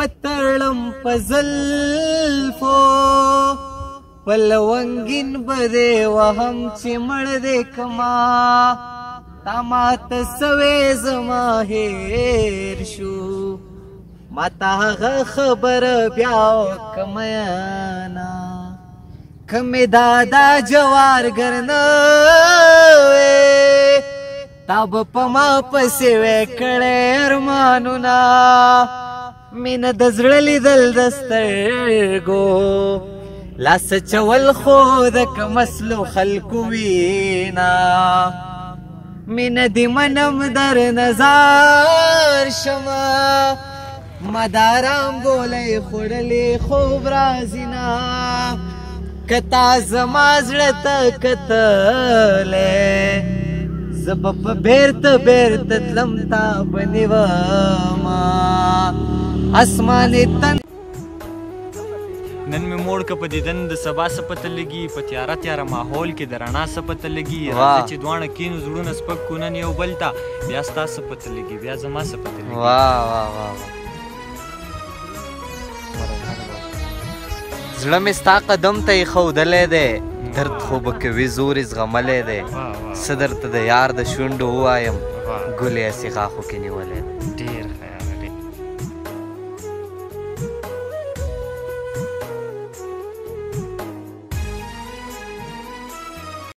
وتړم په زلفو په لونګین به دې وهم چې مړ دې کما تا ماته سوې زما هېر شو ماته هغه خبره بیا وکمه کمې دادا جوارګر نه وې تا به په ما پسې وې کړی ارمانونه مینه د زړه لیدل د سترګو لاس چول خو د کمسلو خلکو وینا مینه دې منم در نظر شمه ما د ارام ګولۍ خوړلې خوب راځي نه کتا زما زړه ته کتلې زه به په بیرته بیرته تلم تا به نیومه اسمانې تن نن مې موړ که په دیدن د سبا څه پته لګي په تیاره تیاره ماحول کې د رڼا څه پته لګي راځه چې دواړه کینو زړونه سپک کړو نن یو بل ته بیا ستا څه پته لګي بیا زما څه پته لګي زړه مې ستا قدم ته ایښودلی دی درد خو به کوي زور یې زغملی دی څه درته د یار د شونډو ووایم ګل یې هسې غاښو کې نیولی ډېر خیال